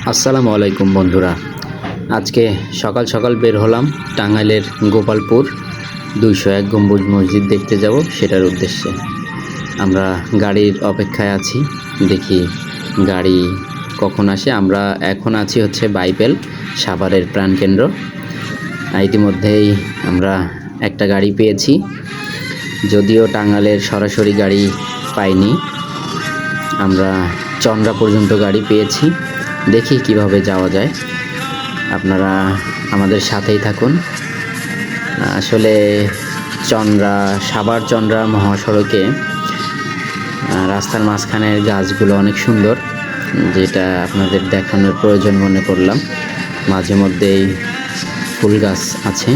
আসসালামু আলাইকুম বন্ধুরা। আজকে সকাল সকাল বের হলাম টাঙ্গাইলের গোপালপুর 201 গম্বুজ মসজিদ দেখতে যাব, সেটার উদ্দেশ্যে আমরা গাড়ির অপেক্ষায় আছি। দেখি গাড়ি কখন আসে। আমরা এখন আছি হচ্ছে বাইপেল, সাভারের প্রাণকেন্দ্র। ইতিমধ্যেই আমরা একটা গাড়ি পেয়েছি, যদিও টাঙ্গাইলের সরাসরি গাড়ি পাইনি। আমরা চন্দ্রা পর্যন্ত গাড়ি পেয়েছি। দেখি কিভাবে যাওয়া যায়, আপনারা আমাদের সাথেই থাকুন। আসলে সাভার চন্দ্রা মহাসড়কে রাস্তার মাঝখানের গাছগুলো অনেক সুন্দর, যেটা আপনাদের দেখানোর প্রয়োজন মনে করলাম। মাঝে মধ্যেই ফুল গাছ আছে।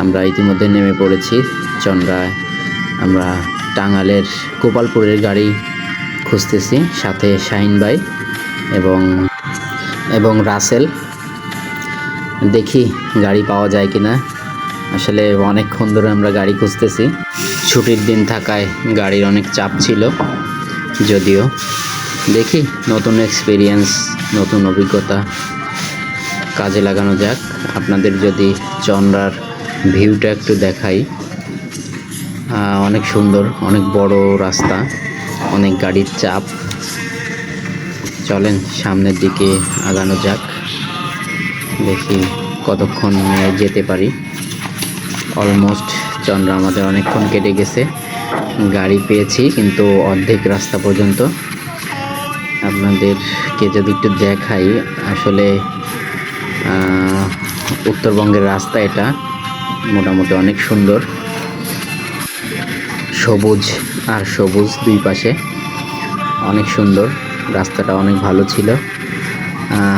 আমরা ইতিমধ্যে নেমে পড়েছি চন্দ্রায়। আমরা টাঙ্গাইলের গোপালপুরের গাড়ি খুঁজতেছি, সাথে শাহিন ভাই এবং রাসেল। দেখি গাড়ি পাওয়া যায় কিনা। আসলে অনেকক্ষণ ধরে আমরা গাড়ি খুঁজতেছি। ছুটির দিন থাকায় গাড়ির অনেক চাপ ছিল। যদিও দেখি নতুন এক্সপিরিয়েন্স, নতুন অভিজ্ঞতা কাজে লাগানো যাক। আপনাদের যদি চন্দ্রার ভিউটা একটু দেখাই, অনেক সুন্দর, অনেক বড় রাস্তা, অনেক গাড়ির চাপ। চলেন সামনের দিকে আগানো যাক, দেখি কতক্ষণ যেতে পারি। অলমোস্ট চন্দ্রা আমাদের অনেকক্ষণ কেটে গেছে। গাড়ি পেয়েছি কিন্তু অর্ধেক রাস্তা পর্যন্ত। আপনাদেরকে যদি একটু দেখাই, আসলে উত্তরবঙ্গের রাস্তা এটা মোটামুটি অনেক সুন্দর, সবুজ আর সবুজ দুই পাশে, অনেক সুন্দর। রাস্তাটা অনেক ভালো ছিল।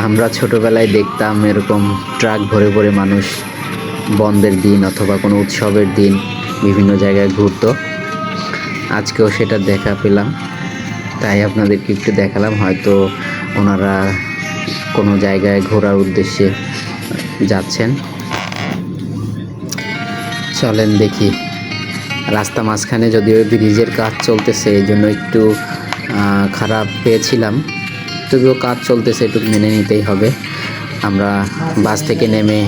আমরা ছোটোবেলায় দেখতাম এরকম ট্রাক ভরে ভরে মানুষ বন্ধের দিন অথবা কোনো উৎসবের দিন বিভিন্ন জায়গায় ঘুরতো। আজকেও সেটা দেখা পেলাম, তাই আপনাদেরকে একটু দেখালাম। হয়তো ওনারা কোনো জায়গায় ঘোরার উদ্দেশ্যে যাচ্ছেন। চলেন দেখি। রাস্তা মাঝখানে যদিও ব্রিজের কাজ চলতেছে, এই জন্য একটু খারাপ পেয়েছিলাম, তবুও কাজ চলতেছে, একটু মেনে নিতেই হবে। আমরা বাস থেকে নেমে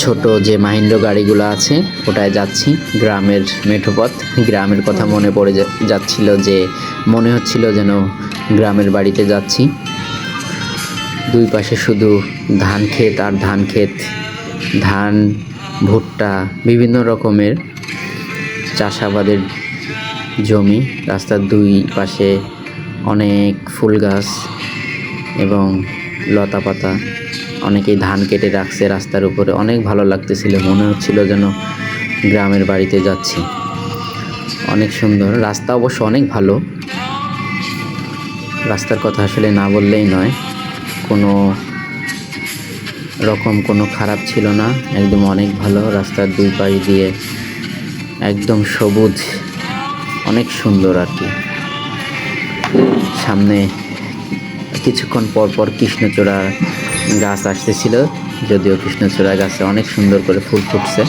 ছোট যে মাহিন্দ্র গাড়িগুলো আছে ওটায় যাচ্ছি। গ্রামের মেঠোপথ, গ্রামের কথা মনে পড়ে যাচ্ছিল, যে মনে হচ্ছিল যেন গ্রামের বাড়িতে যাচ্ছি। দুই পাশে শুধু ধান ক্ষেত আর ধান ক্ষেত, ধান, ভুট্টা, বিভিন্ন রকমের চাষাবাদের জমি। রাস্তার দুই পাশে অনেক ফুল গাছ এবং লতা পাতা। অনেকেই ধান কেটে রাখছে রাস্তার উপরে। অনেক ভালো লাগতেছিল, মনে হচ্ছিল যেন গ্রামের বাড়িতে যাচ্ছি। অনেক সুন্দর রাস্তা, অবশ্য অনেক ভালো। রাস্তার কথা আসলে না বললেই নয়, কোনো রকম কোনো খারাপ ছিল না, একদম অনেক ভালো। রাস্তার দুই পাশ দিয়ে একদম সবুজ, অনেক সুন্দর আর কি। সামনে কিছুক্ষণ পর পর কৃষ্ণচূড়া গাছ আসতেছিল, যদিও কৃষ্ণচূড়া গাছে অনেক সুন্দর করে ফুল ফুটছে।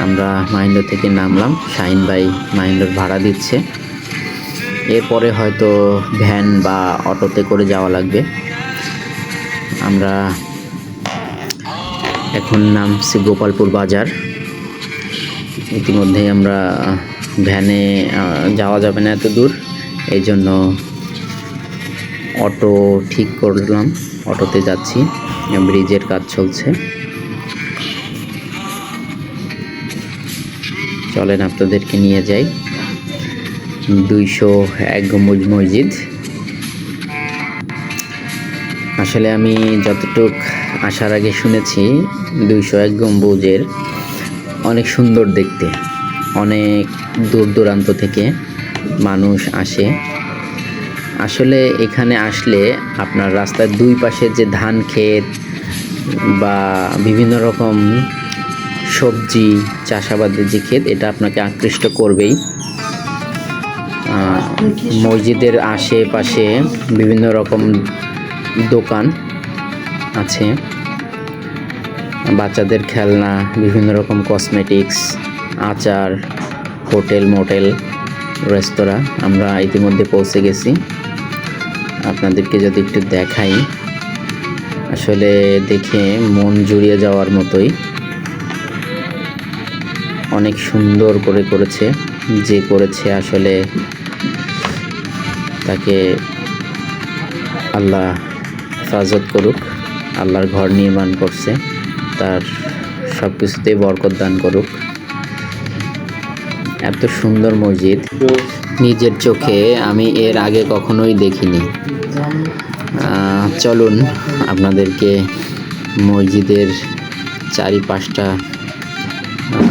আমরা মাহিন্দ্র থেকে নামলাম, শাহিন ভাই মাহিন্দ্রর ভাড়া দিচ্ছে। এরপরে হয়তো ভ্যান বা অটোতে করে যাওয়া লাগবে। আমরা এখন নামছি গোপালপুর বাজার। ইতিমধ্যেই আমরা ভ্যানে যাওয়া যাবে না এত দূর, এই জন্য অটো ঠিক করলাম, অটোতে যাচ্ছি। ব্রিজের কাজ চলছে। চলেন আপনাদেরকে নিয়ে যাই 201 গম্বুজ মসজিদ। আসলে আমি যতটুক আসার আগে শুনেছি 201 গম্বুজের অনেক সুন্দর দেখতে, অনেক দূর দূরান্ত থেকে মানুষ আসে। আসলে এখানে আসলে আপনার রাস্তার দুই পাশে যে ধান ক্ষেত বা বিভিন্ন রকম সবজি চাষাবাদের যে ক্ষেত, এটা আপনাকে আকৃষ্ট করবেই। মসজিদের আশেপাশে বিভিন্ন রকম দোকান আছে, বাচ্চাদের খেলনা, বিভিন্ন রকম কসমেটিক্স, আচার, হোটেল, মোটেল, রেস্তোরাঁ। আমরা ইতিমধ্যে পৌঁছে গেছি। আপনাদেরকে যদি একটু দেখাই, আসলে দেখে মন জুড়িয়ে যাওয়ার মতোই। অনেক সুন্দর করে করেছে, যে করেছে আসলে তাকে আল্লাহ হেফাজত করুক। আল্লাহর ঘর নির্মাণ করছে, তার সব কিছুতেই বরকত দান করুক। এত সুন্দর মসজিদ নিজের চোখে আমি এর আগে কখনোই দেখিনি। চলুন আপনাদেরকে মসজিদের চারিপাশটা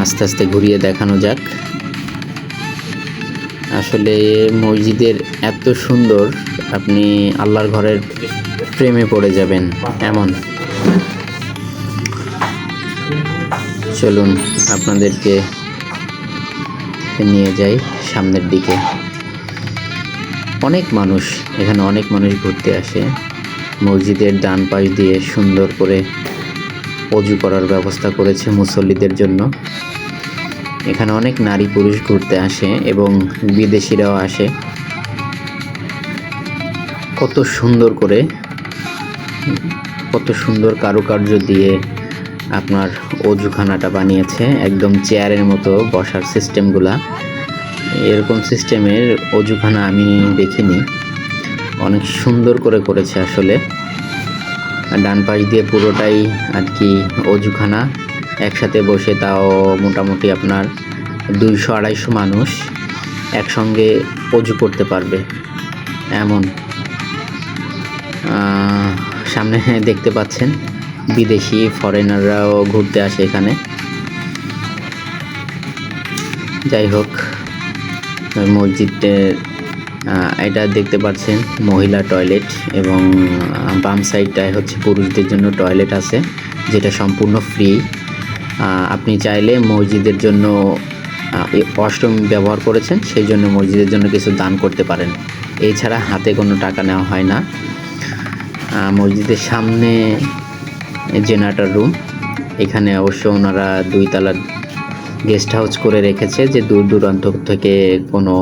আস্তে আস্তে ঘুরিয়ে দেখানো যাক। আসলে মসজিদের এত সুন্দর, আপনি আল্লাহর ঘরের প্রেমে পড়ে যাবেন এমন। চলুন আপনাদেরকে নিয়ে যাই সামনের দিকে। অনেক মানুষ, এখানে অনেক মানুষ ঘুরতে আসে। মসজিদের ডান পাশ দিয়ে সুন্দর করে অজু করার ব্যবস্থা করেছে মুসল্লিদের জন্য। এখানে অনেক নারী পুরুষ ঘুরতে আসে এবং বিদেশিরাও আসে। কত সুন্দর করে, কত সুন্দর কারুকার্য দিয়ে আপনার অজুখানাটা বানিয়েছে, একদম চেয়ারের মতো বসার সিস্টেমগুলা। এরকম সিস্টেমের অজুখানা আমি দেখিনি, অনেক সুন্দর করে করেছে আসলে। ডান পাশ দিয়ে পুরোটাই আর কি অজুখানা, একসাথে বসে, তাও মোটামুটি আপনার 200-250 মানুষ একসঙ্গে অজু করতে পারবে এমন। সামনে দেখতে পাচ্ছেন বিদেশি ফরেনাররাও ঘুরতে আসে এখানে। যাই হোক, মসজিদের এটা দেখতে পাচ্ছেন মহিলা টয়লেট, এবং বাম সাইডটায় হচ্ছে পুরুষদের জন্য টয়লেট আছে, যেটা সম্পূর্ণ ফ্রি। আপনি চাইলে মসজিদের জন্য ওয়াশরুম ব্যবহার করেছেন, সেই জন্য মসজিদের জন্য কিছু দান করতে পারেন। এছাড়া হাতে কোনো টাকা নেওয়া হয় না। মসজিদের সামনে জেনারেটর রুম, এখানে অবশ্য ওনারা 2 তলার গেস্ট হাউস করে রেখেছে, যে দূর দূরান্ত থেকে কোনো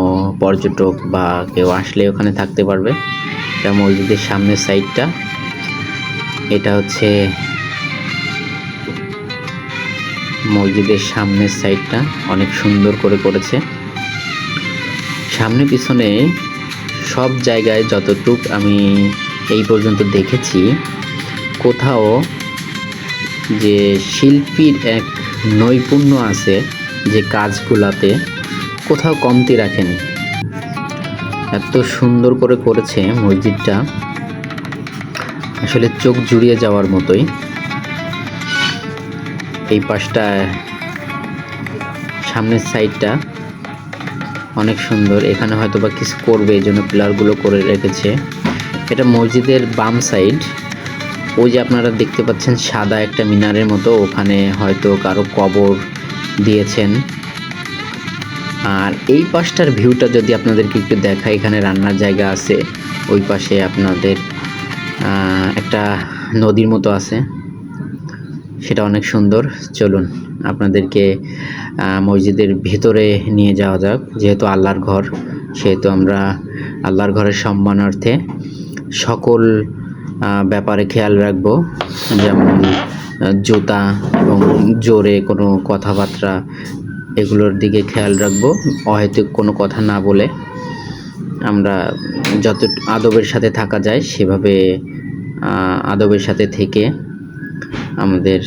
পর্যটক বা কেউ আসলে ওখানে থাকতে পারবে। এটা মসজিদের সামনের সাইডটা, এটা হচ্ছে মসজিদের সামনের সাইডটা অনেক সুন্দর করে করেছে। সামনে পিছনে সব জায়গায় যতটুক আমি এই পর্যন্ত দেখেছি, কোথাও যে শিল্পীর এক নৈপুণ্য আছে, যে কাজগুলাতে কোথাও কমতি রাখেনি। এত সুন্দর করে করেছে মসজিদটা, আসলে চোখ জুড়িয়ে যাওয়ার মতোই। এই পাশটা, সামনের সাইডটা অনেক সুন্দর। এখানে হয়তো বা কিছু করবে, এই জন্য পিলারগুলো করে রেখেছে। এটা মসজিদের বাম সাইড। ওই যে আপনারা দেখতে পাচ্ছেন সাদা একটা মিনারের মতো, ওখানে হয়তো কারো কবর দিয়েছেন। আর এই পাশটার ভিউটা যদি আপনাদেরকে একটু দেখাই, এখানে রান্নার জায়গা আছে, ওই পাশে আপনাদের একটা নদীর মতো আছে, সেটা অনেক সুন্দর। চলুন আপনাদেরকে মসজিদের ভেতরে নিয়ে যাওয়া যাক। যেহেতু আল্লাহর ঘর, সেহেতু আমরা আল্লাহর ঘরের সম্মানার্থে সকল ব্যাপারে খেয়াল রাখব, যেমন জুতা এবং জোরে কোনো কথাবার্তা, এগুলোর দিকে খেয়াল রাখব। অহেতুক কোনো কথা না বলে আমরা যত আদবের সাথে থাকা যায় সেভাবে আদবের সাথে থেকে আমাদের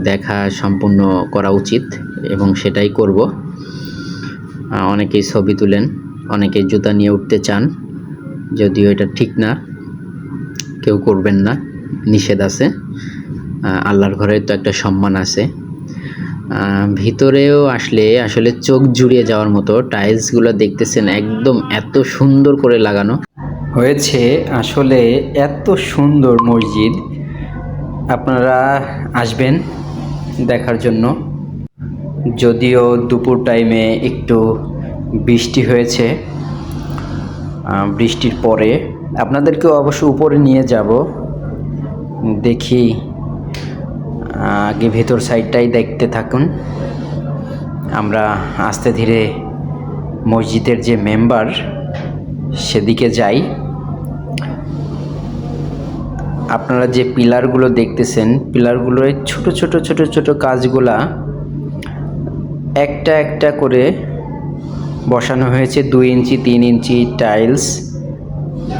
দেখা সম্পূর্ণ করা উচিত, এবং সেটাই করব। অনেকেই ছবি তুলেন, অনেকেই জুতা নিয়ে উঠতে চান, যদিও এটা ঠিক না, কেউ করবেন না, নিষেধ আছে। আল্লাহর ঘরের তো একটা সম্মান আছে। ভিতরেও আসলে চোখ জুড়িয়ে যাওয়ার মতো। টাইলসগুলো দেখতেছেন একদম এত সুন্দর করে লাগানো হয়েছে। আসলে এত সুন্দর মসজিদ, আপনারা আসবেন দেখার জন্য। যদিও দুপুর টাইমে একটু বৃষ্টি হয়েছে, বৃষ্টির পরে আপনাদেরকেও অবশ্য উপরে নিয়ে যাব, দেখি। আগে ভেতর সাইডটাই দেখতে থাকুন। আমরা আস্তে ধীরে মসজিদের যে মেম্বার সেদিকে যাই। আপনারা যে পিলারগুলো দেখতেছেন, পিলারগুলোর ছোট ছোট ছোট ছোট কাজগুলা একটা একটা করে বসানো হয়েছে। 2 ইঞ্চি 3 ইঞ্চি টাইলস,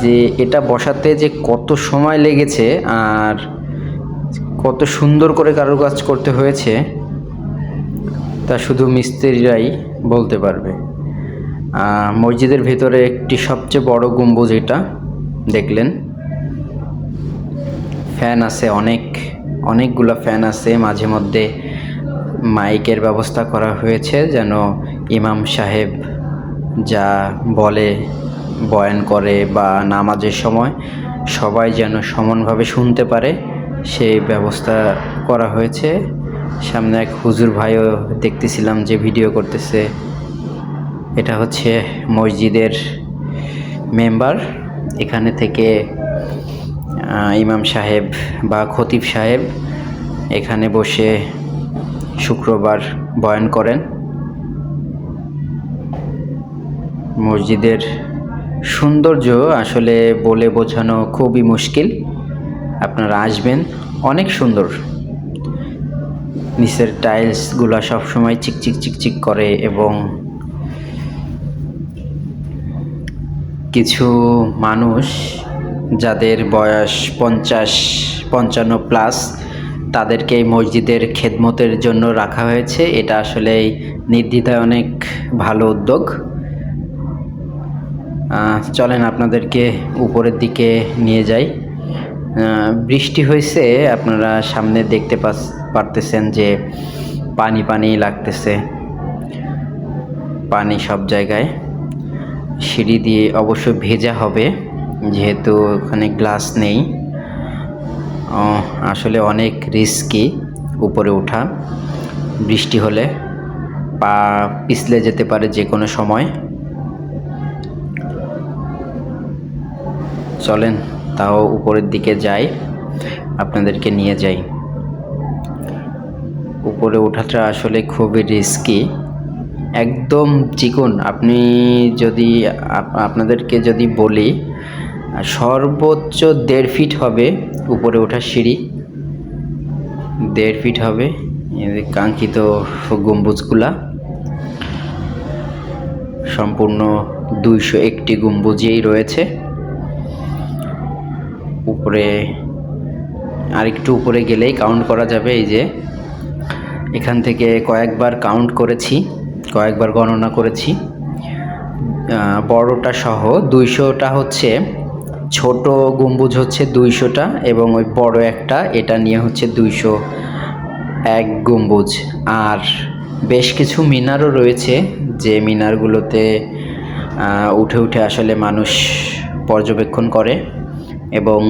যে এটা বসাতে যে কত সময় লেগেছে আর কত সুন্দর করে কারুকাজ করতে হয়েছে তা শুধু মিস্ত্রিরাই বলতে পারবে। মসজিদের ভেতরে একটি সবচেয়ে বড় গম্বুজ, এটা দেখলেন। ফ্যান আছে, অনেকগুলো ফ্যান আছে। মাঝে মধ্যে মাইকের ব্যবস্থা করা হয়েছে যেন ইমাম সাহেব যা বলে, বয়ান করে বা নামাজের সময় সবাই যেন সমানভাবে শুনতে পারে, সেই ব্যবস্থা করা হয়েছে। সামনে এক হুজুর ভাইও দেখতেছিলাম যে ভিডিও করতেছে। এটা হচ্ছে মসজিদের মেম্বার। এখানে থেকে ইমাম সাহেব বা খতিব সাহেব এখানে বসে শুক্রবার বয়ান করেন। মসজিদের সৌন্দর্য আসলে বলে বোঝানো খুবই মুশকিল। আপনারা আসবেন, অনেক সুন্দর। নিচের টাইলসগুলো সবসময় চিকচিক চিকচিক করে এবং কিছু মানুষ যাদের বয়স 50-55 প্লাস তাদেরকে এই মসজিদের খেদমতের জন্য রাখা হয়েছে। এটা আসলে নির্দ্বিধায় অনেক ভালো উদ্যোগ। চলেন আপনাদেরকে উপরের দিকে নিয়ে যাই। বৃষ্টি হয়েছে, আপনারা সামনে দেখতে পারতেছেন যে পানি পানি লাগতেছে, পানি সব জায়গায়। সিঁড়ি দিয়ে অবশ্য ভেজা হবে যেহেতু ওখানে গ্লাস নেই। আসলে অনেক রিস্কি উপরে ওঠা। বৃষ্টি হলে পা পিছলে যেতে পারে যে কোনো সময়। চলেন তাও উপরের দিকে যাই, আপনাদেরকে নিয়ে যাই। উপরে ওঠাটা আসলে খুবই রিস্কি, একদম চিকন। আপনি যদি আপনাদেরকে যদি বলি, সর্বোচ্চ 1.5 ফিট হবে উপরে ওঠার সিঁড়ি, 1.5 ফিট হবে। কাঙ্ক্ষিত গম্বুজগুলা সম্পূর্ণ 201টি গম্বুজেই রয়েছে। উপরে আরেকটু উপরে গেলেই কাউন্ট করা যাবে। এই যে এখান থেকে কয়েকবার কাউন্ট করেছি, কয়েকবার গণনা করেছি। বড়টা সহ 200টা হচ্ছে, ছোট গম্বুজ হচ্ছে 200টা এবং ওই বড় একটা এটা নিয়ে হচ্ছে 201 গম্বুজ। আর বেশ কিছু মিনারও রয়েছে, যে মিনারগুলোতে উঠে উঠে আসলে মানুষ পর্যবেক্ষণ করে। এবং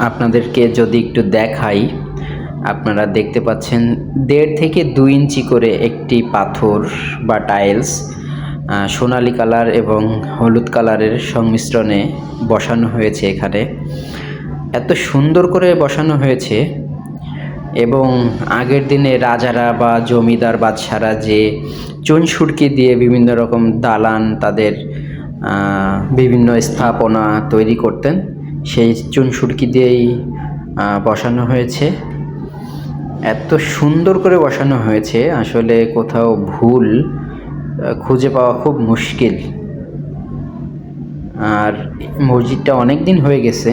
আপনাদেরকে যদি একটু দেখাই, আপনারা দেখতে পাচ্ছেন 1.5 থেকে 2 ইঞ্চি করে একটি পাথর বা টাইলস সোনালী কালার এবং হলুদ কালারের সংমিশ্রণে বসানো হয়েছে এখানে। এত সুন্দর করে বসানো হয়েছে। এবং আগের দিনে রাজারা বা জমিদার বাদশারা যে চুন সুরকি দিয়ে বিভিন্ন রকম দালান, তাদের বিভিন্ন স্থাপনা তৈরি করতেন, সেই চুন সুরকি দিয়েই বসানো হয়েছে। এত সুন্দর করে বসানো হয়েছে, আসলে কোথাও ভুল খুঁজে পাওয়া খুব মুশকিল। আর মসজিদটা অনেক দিন হয়ে গেছে,